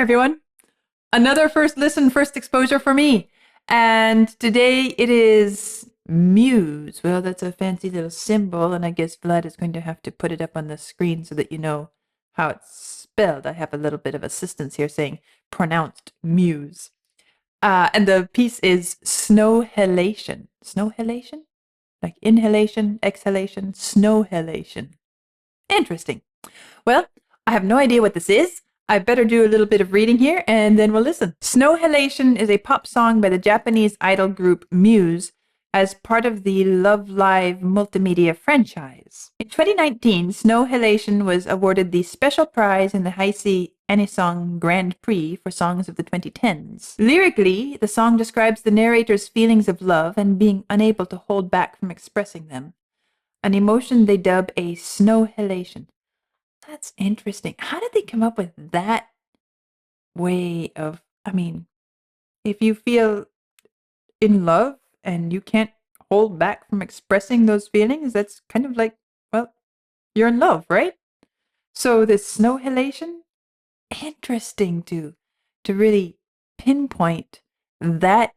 everyone. Another first listen, first exposure for me. And today it is Muse. Well, that's a fancy little symbol, and I guess Vlad is going to have to put it up on the screen so that you know how it's spelled. I have a little bit of assistance here saying pronounced Muse. And the piece is Snow Halation. Snow Halation? Like inhalation, exhalation, snow halation. Interesting. Well, I have no idea what this is. I better do a little bit of reading here and then we'll listen. Snow Halation is a pop song by the Japanese idol group Muse as part of the Love Live multimedia franchise. In 2019, Snow Halation was awarded the special prize in the Hwy Anisong Grand Prix for songs of the 2010s. Lyrically, the song describes the narrator's feelings of love and being unable to hold back from expressing them, an emotion they dub a snow halation. That's interesting. How did they come up with that way of, if you feel in love and you can't hold back from expressing those feelings, that's kind of like, well, you're in love, right? So this snow halation, interesting to really pinpoint that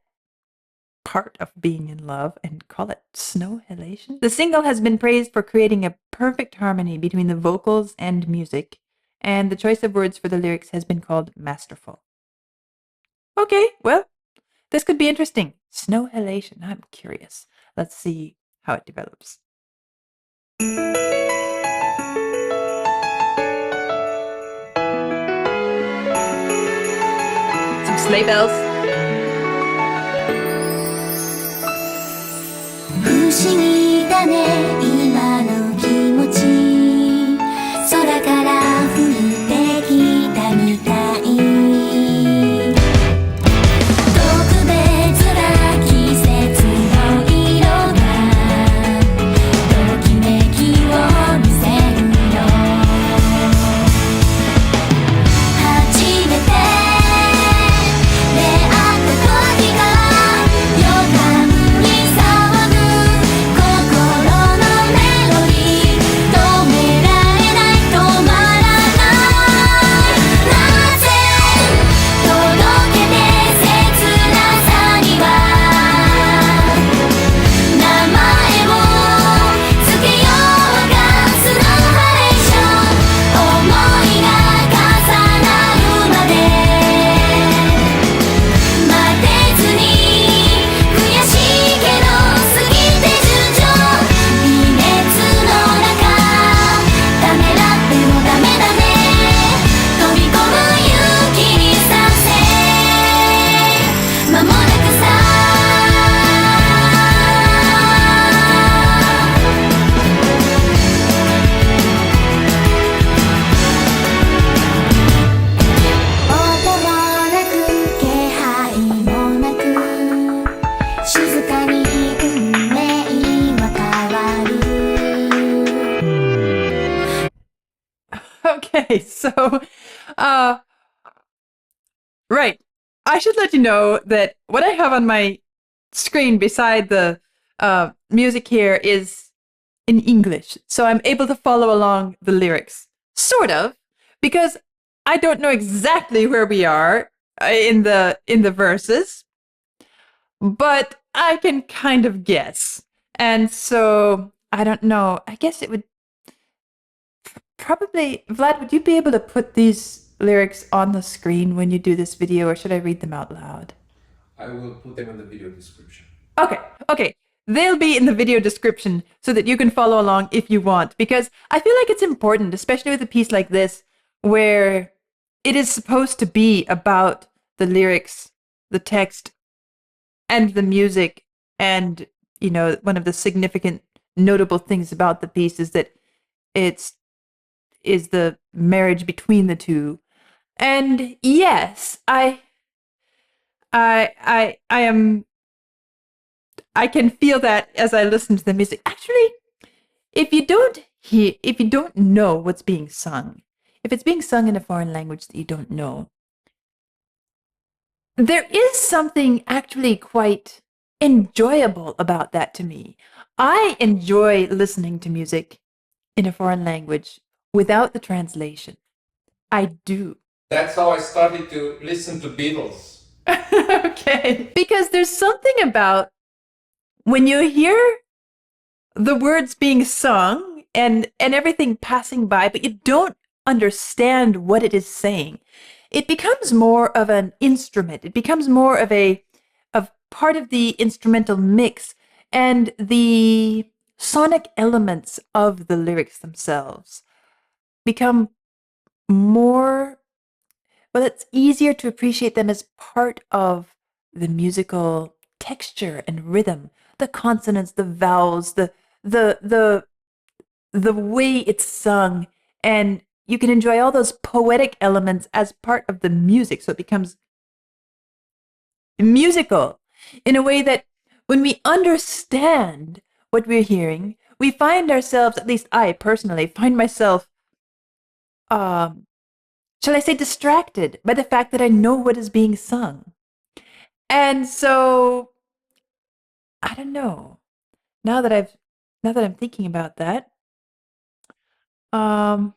part of being in love and call it snow halation. The single has been praised for creating a perfect harmony between the vocals and music, and the choice of words for the lyrics has been called masterful. Okay, well, this could be interesting. Snow halation, I'm curious. Let's see how it develops. Some sleigh bells. 不思議だね今の気持ち空から降ってきたみたい特別な季節の色がときめきを見せるよ初めて出会った時が予感に騒ぐ心のメロディー止められない止まらないなぜ届けて切なさには名前をつけようがスノーハレーション思いが重なるまで待てずに悔しいけど過ぎて順調微熱の中ためらってもダメだね飛び込む勇気に賛成間もなくさ 音もなく気配もなく静かに運命は変わる Okay, so, right. I should let you know that what I have on my screen beside the music here is in English. So I'm able to follow along the lyrics. Sort of, because I don't know exactly where we are in the verses, but I can kind of guess. And so, I don't know. I guess it would probably, Vlad, would you be able to put these lyrics on the screen when you do this video, or should I read them out loud? I will put them in the video description. Okay. They'll be in the video description so that you can follow along if you want, because I feel like it's important, especially with a piece like this, where it is supposed to be about the lyrics, the text, and the music. And, you know, one of the significant, notable things about the piece is that it's is the marriage between the two. And yes, I can feel that as I listen to the music. Actually, if you don't know what's being sung, if it's being sung in a foreign language that you don't know, there is something actually quite enjoyable about that to me. I enjoy listening to music in a foreign language without the translation. I do. That's how I started to listen to Beatles. Okay. Because there's something about when you hear the words being sung and everything passing by, but you don't understand what it is saying. It becomes more of an instrument. It becomes more of part of the instrumental mix and the sonic elements of the lyrics themselves become more, well, it's easier to appreciate them as part of the musical texture and rhythm, the consonants, the vowels, the the the way it's sung, and you can enjoy all those poetic elements as part of the music, so it becomes musical in a way that when we understand what we're hearing, we find ourselves, at least I personally find myself, shall I say, distracted by the fact that I know what is being sung. And so, I don't know. Now that I'm thinking about that, um,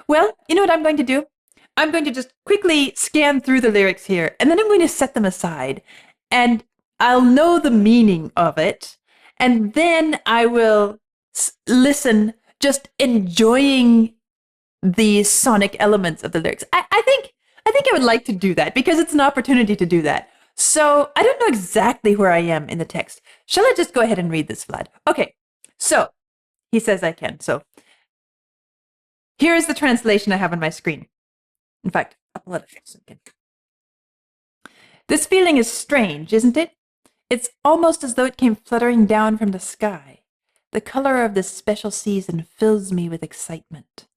well, you know what I'm going to do? I'm going to just quickly scan through the lyrics here, and then I'm going to set them aside, and I'll know the meaning of it, and then I will listen, just enjoying the sonic elements of the lyrics. I think I would like to do that because it's an opportunity to do that. So I don't know exactly where I am in the text. Shall I just go ahead and read this, Vlad? Okay. So he says I can. So here is the translation I have on my screen. In fact, I'll let it sink in. This feeling is strange, isn't it? It's almost as though it came fluttering down from the sky. The color of this special season fills me with excitement.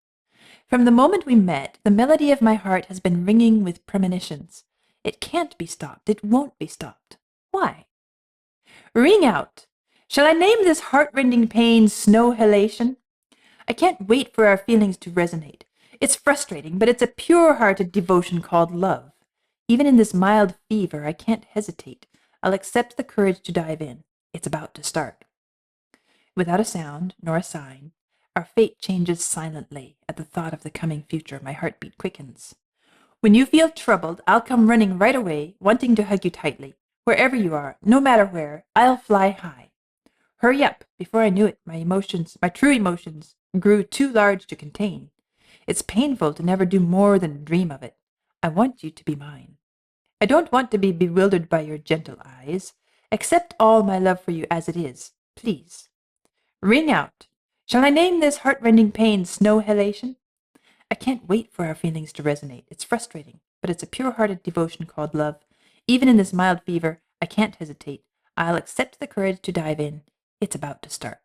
From the moment we met, the melody of my heart has been ringing with premonitions. It can't be stopped. It won't be stopped. Why? Ring out. Shall I name this heart-rending pain snow halation? I can't wait for our feelings to resonate. It's frustrating, but it's a pure-hearted devotion called love. Even in this mild fever, I can't hesitate. I'll accept the courage to dive in. It's about to start. Without a sound, nor a sign, our fate changes silently at the thought of the coming future. My heartbeat quickens. When you feel troubled, I'll come running right away, wanting to hug you tightly. Wherever you are, no matter where, I'll fly high. Hurry up. Before I knew it, my true emotions, grew too large to contain. It's painful to never do more than dream of it. I want you to be mine. I don't want to be bewildered by your gentle eyes. Accept all my love for you as it is, please. Ring out. Shall I name this heart-rending pain snow halation? I can't wait for our feelings to resonate. It's frustrating, but it's a pure-hearted devotion called love. Even in this mild fever, I can't hesitate. I'll accept the courage to dive in. It's about to start.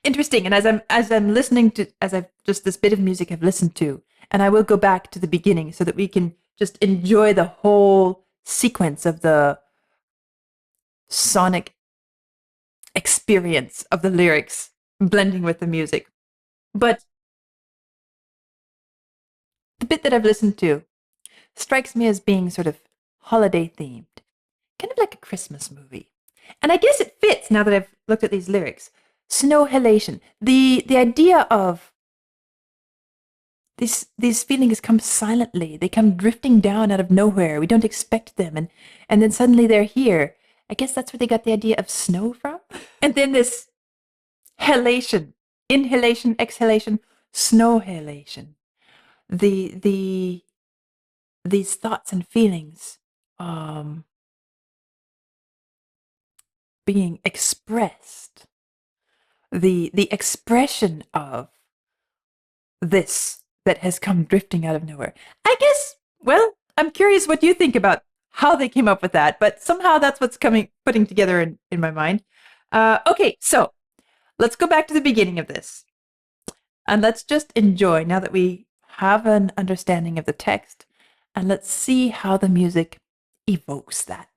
Interesting. And as I'm listening to, as I've just this bit of music I've listened to, and I will go back to the beginning so that we can just enjoy the whole sequence of the sonic experience of the lyrics blending with the music. But the bit that I've listened to strikes me as being sort of holiday themed, kind of like a Christmas movie. And I guess it fits now that I've looked at these lyrics. Snow halation, the idea of these feelings come silently. They come drifting down out of nowhere. We don't expect them, and then suddenly they're here. I guess that's where they got the idea of snow from. And then this halation, inhalation, exhalation, snow halation. These thoughts and feelings being expressed. The expression of this that has come drifting out of nowhere. I guess, well, I'm curious what you think about how they came up with that, but somehow that's what's putting together in my mind. Okay, so let's go back to the beginning of this. And let's just enjoy, now that we have an understanding of the text, and let's see how the music evokes that.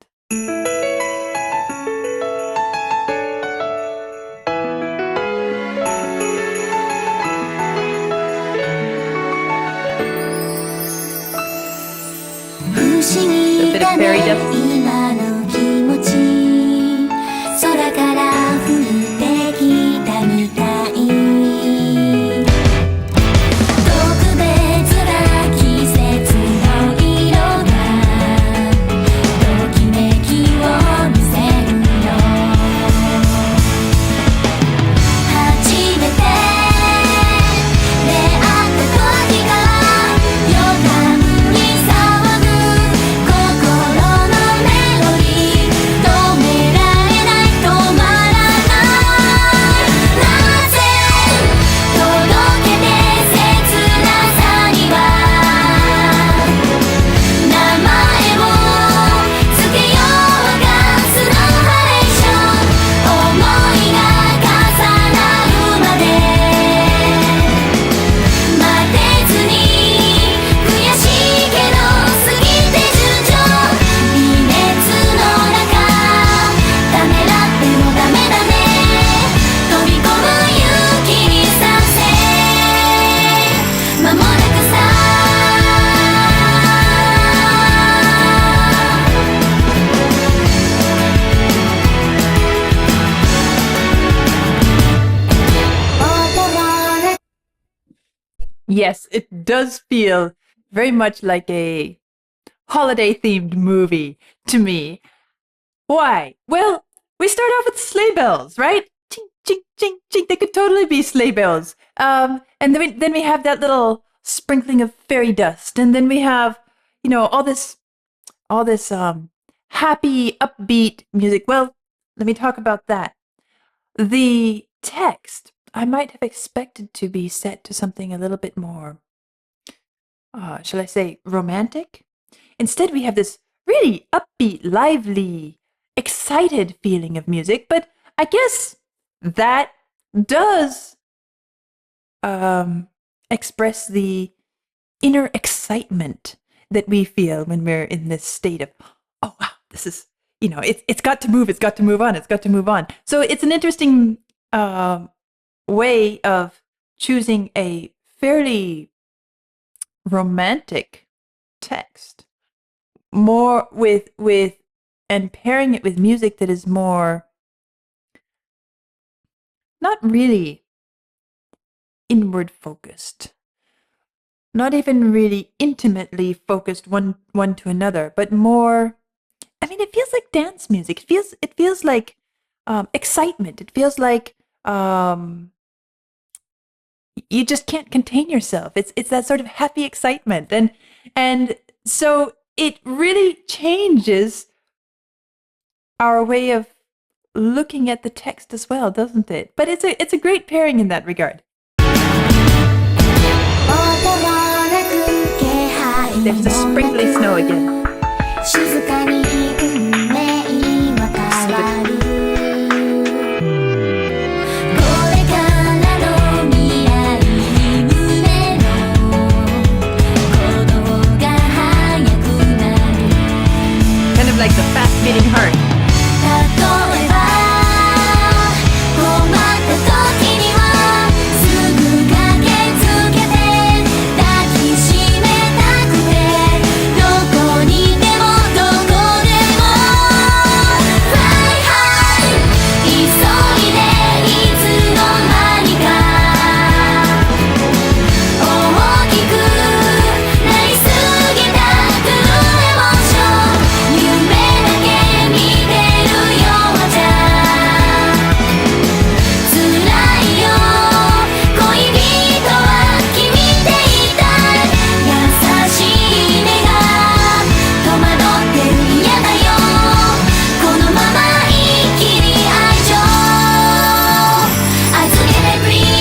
不思議だね今の気持ち空から降ってきたみたい特別 Yes, it does feel very much like a holiday-themed movie to me. Why? Well, we start off with sleigh bells, right? Ching, ching, ching, ching. They could totally be sleigh bells. And then we have that little sprinkling of fairy dust, and then we have, all this happy, upbeat music. Well, let me talk about that. The text I might have expected to be set to something a little bit more, shall I say, romantic. Instead, we have this really upbeat, lively, excited feeling of music, but I guess that does express the inner excitement that we feel when we're in this state of, oh wow, this is, it's got to move, it's got to move on, it's got to move on. So it's an interesting way of choosing a fairly romantic text, more with and pairing it with music that is more not really inward focused, not even really intimately focused one to another, but more, I mean, it feels like dance music. It feels like excitement. It feels like you just can't contain yourself. It's that sort of happy excitement, and so it really changes our way of looking at the text as well, doesn't it? But it's a great pairing in that regard. There's the sprinkly snow again. 静かに運命は変わるこれからの未来夢の鼓動が速くなる Kind of like the fast beating heart. 例えば困った時にはすぐ駆けつけて抱きしめたくてどこにでもどこでも Fly high 急いでいつの間にか大きくなりすぎた True emotion 夢だけ見てるようじゃ辛いよ恋人は君って言いたい優しい目が戸惑ってる嫌だよこのまま一気に愛情預けて Please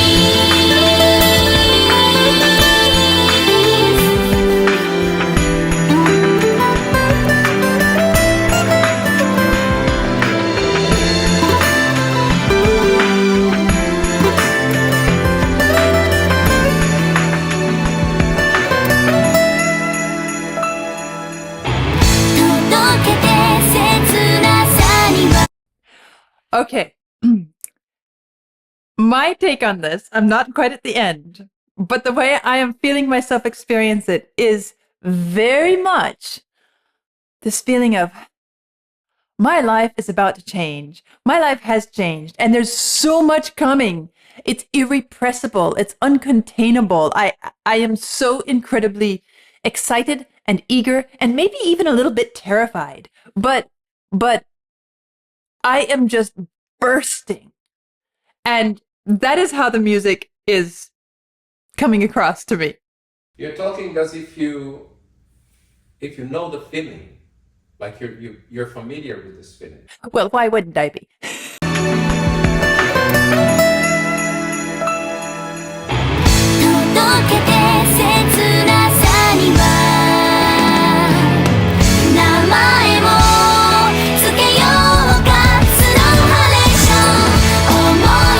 届けて切なさには Okay. My take on this, I'm not quite at the end, but the way I am feeling myself experience it is very much this feeling of my life is about to change. My life has changed, and there's so much coming. It's irrepressible. It's uncontainable. I am so incredibly excited and eager, and maybe even a little bit terrified. But I am just bursting, and that is how the music is coming across to me. You're talking as if you know the feeling, like you're familiar with this feeling. Well, why wouldn't I be? 届けて切なさには名前をつけようか Snow Halation 想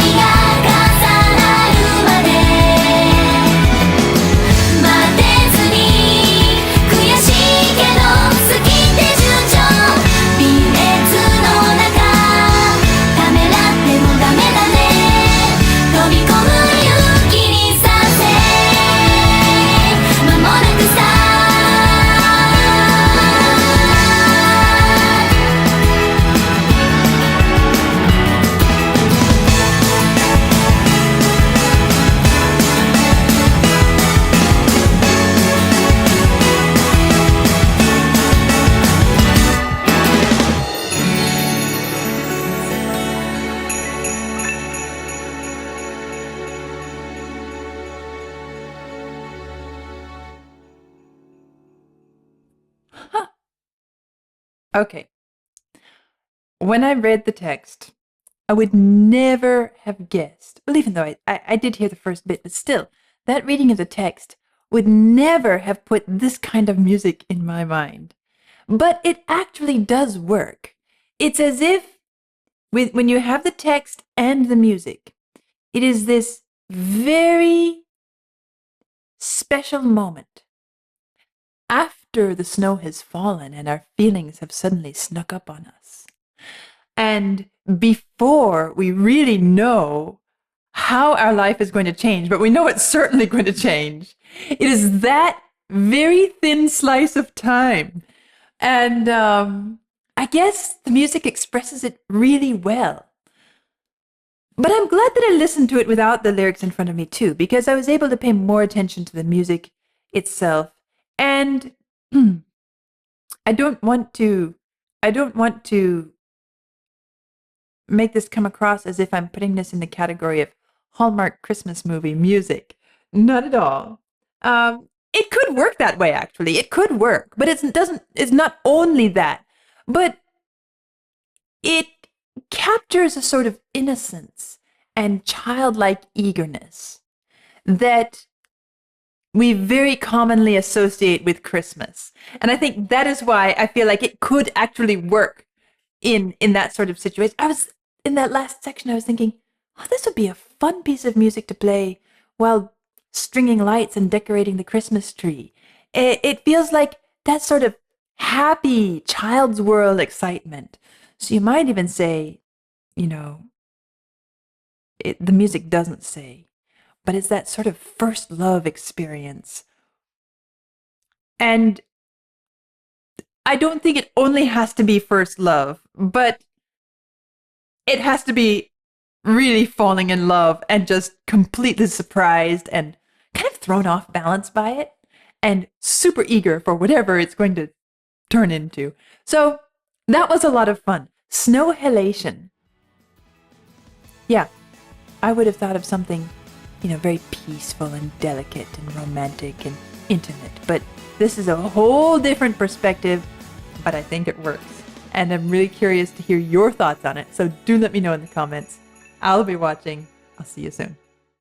いが重なるまで待てずに悔しいけど好きって順調微熱の中 Okay. When I read the text, I would never have guessed. Well, even though I did hear the first bit, but still, that reading of the text would never have put this kind of music in my mind. But it actually does work. It's as if when you have the text and the music, it is this very special moment after the snow has fallen and our feelings have suddenly snuck up on us. And before we really know how our life is going to change, but we know it's certainly going to change, it is that very thin slice of time. And I guess the music expresses it really well. But I'm glad that I listened to it without the lyrics in front of me too, because I was able to pay more attention to the music itself. And I don't want to make this come across as if I'm putting this in the category of Hallmark Christmas movie music. Not at all. It could work that way, actually. It could work, but it's not only that, but it captures a sort of innocence and childlike eagerness that we very commonly associate with Christmas. And I think that is why I feel like it could actually work in that sort of situation. I was in that last section, I was thinking, oh, this would be a fun piece of music to play while stringing lights and decorating the Christmas tree. It feels like that sort of happy child's world excitement. So you might even say, you know, the music doesn't say, but it's that sort of first love experience. And I don't think it only has to be first love, but it has to be really falling in love and just completely surprised and kind of thrown off balance by it and super eager for whatever it's going to turn into. So that was a lot of fun. Snow Halation. Yeah, I would have thought of something, very peaceful and delicate and romantic and intimate, but this is a whole different perspective, but I think it works. And I'm really curious to hear your thoughts on it, so do let me know in the comments. I'll be watching. I'll see you soon.